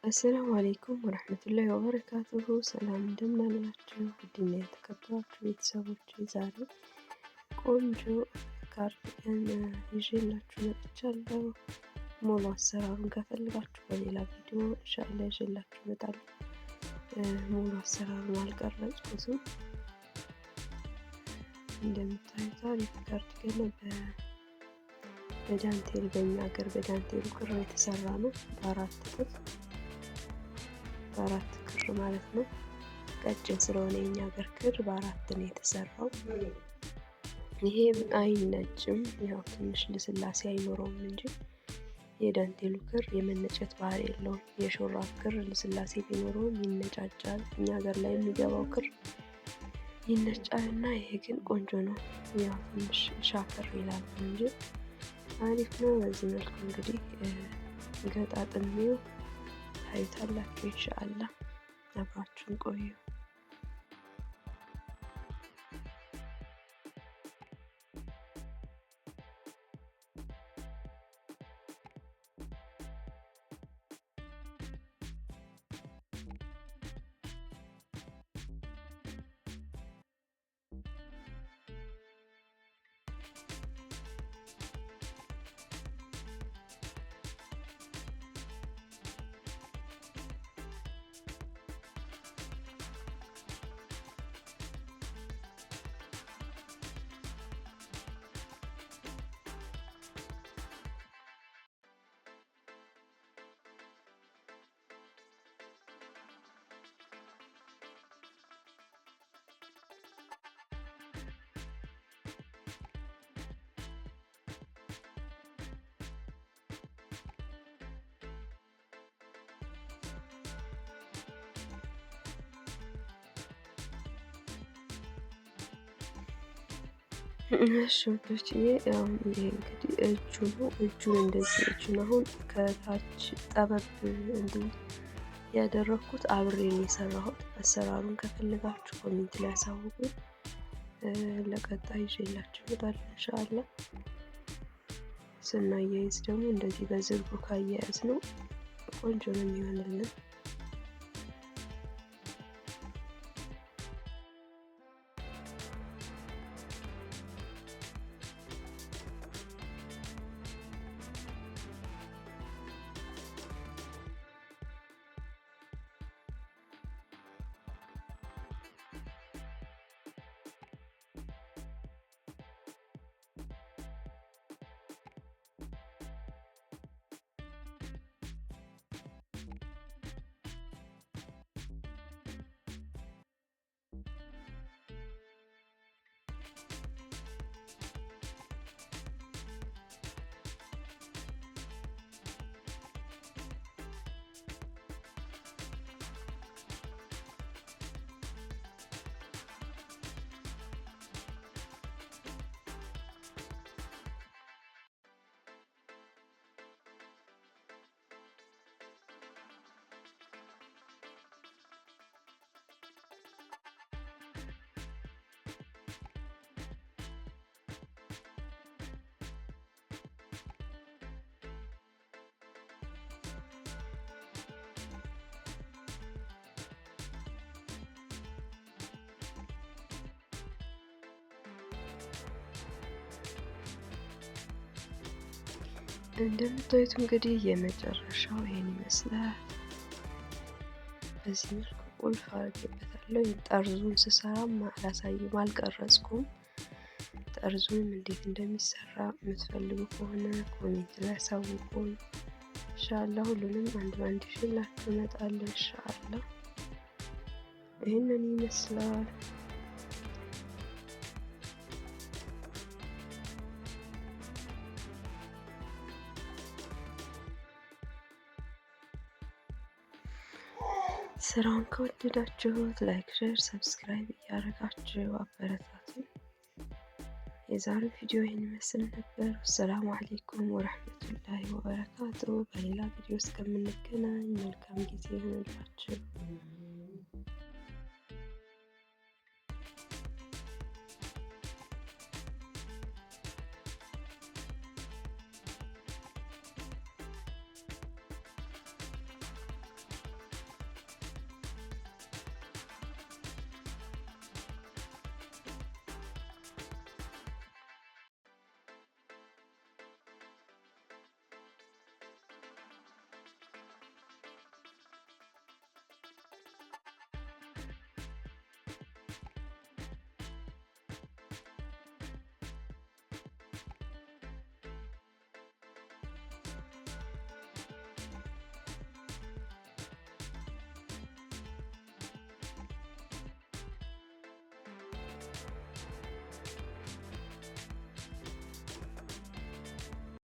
አሰላሙ አሌይኩም ወረህመቱላሂ ወበረካቱሁ። ሰላም እንደምን አላችሁ? ውድና የተከበራችሁ ቤተሰቦች ዛሬ ቆንጆ ካርዲጋን ይዤላችሁ መጥቻለሁ። ሙሉ አሰራሩን ከፈልጋችሁ በሌላ ቪዲዮ ኢንሻአላህ ይዤላችሁ እመጣለሁ። ሙሉ አሰራሩን አልቀረጽኩትም። እንደምታዩት አሪፍ ካርዲጋን በዳንቴል በእኛ ሀገር በዳንቴሉ ክር የተሰራ ነው። በአራት ክር ማለት ነው። ቀጭን ስለሆነ የኛ ሀገር ክር በአራት ነው የተሰራው። ይሄ አይነጭም፣ ያው ትንሽ ልስላሴ አይኖረውም እንጂ የዳንቴሉ ክር የመነጨት ባህሪ የለውም። የሹራብ ክር ልስላሴ ቢኖረውም ይነጫጫል። እኛ ሀገር ላይ የሚገባው ክር ይነጫል እና ይሄ ግን ቆንጆ ነው። ያው ትንሽ ሻከር ይላል እንጂ አሪፍ ነው። በዚህ መልኩ እንግዲህ ገጣጥሜው ታዩታላችሁ። ኢንሻአላህ አብራችሁን ቆዩ። እሺ ውዶችዬ፣ አሁን ይሄ እንግዲህ እጁ ነው። እጁን እንደዚህ እጁን አሁን ከታች ጠበብ እንዲህ ያደረኩት አብሬን የሰራሁት። አሰራሩን ከፈለጋችሁ ኮሜንት ላይ አሳውቁኝ። ለቀጣይ ይዤላችሁ እመጣለሁ ኢንሻአላህ። ስናያይዝ ደግሞ እንደዚህ በዝርጉ ካያያዝ ነው ቆንጆ ነው የሚሆንልን። እንደምታዩት እንግዲህ የመጨረሻው ይሄን ይመስላል። በዚህ መልኩ ቁልፍ አድርጌበታለሁ። ጠርዙን ስሰራም አላሳይም፣ አልቀረጽኩም። ጠርዙንም እንዴት እንደሚሰራ የምትፈልጉ ከሆነ ኮሜንት ላይ አሳውቁን። ኢንሻአላህ ሁሉንም አንድ ባንድ ይዤላችሁ እመጣለሁ ኢንሻአላህ። ይሄንን ይመስላል። ስራውን ከወደዳችሁት ላይክ፣ ሼር፣ ሰብስክራይብ እያደረጋችሁ አበረታቱን። የዛሬው ቪዲዮ ይህን ይመስል ነበር። አሰላሙ አሌይኩም ወረህመቱላሂ ወበረካቱ። በሌላ ቪዲዮ እስከምንገናኝ መልካም ጊዜ ይሁንላችሁ።